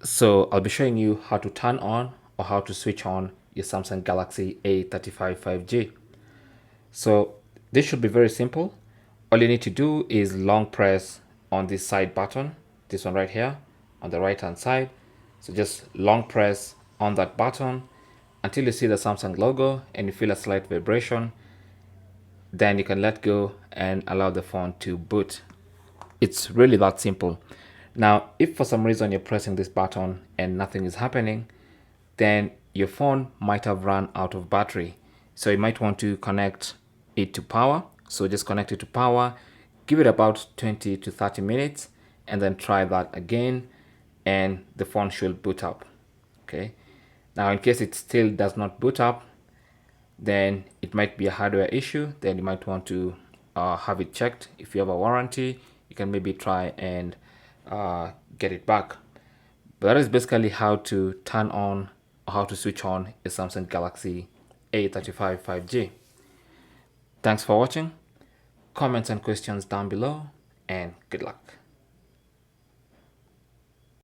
So I'll be showing you how to turn on or how to switch on your Samsung Galaxy A35 5G. So this should be very simple. All you need to do is long press on this side button, this one right here on the right hand side. So just long press on that button until you see the Samsung logo and you feel a slight vibration. Then you can let go and allow the phone to boot. It's really that simple. Now, if for some reason you're pressing this button and nothing is happening, then your phone might have run out of battery. So you might want to connect it to power. So just connect it to power, give it about 20 to 30 minutes, and then try that again, and the phone should boot up. Okay. Now, in case it still does not boot up, then it might be a hardware issue. Then you might want to have it checked. If you have a warranty, you can maybe try and get it back. But that is basically how to turn on or how to switch on a Samsung Galaxy A35 5G. Thanks for watching. Comments and questions down below, and good luck.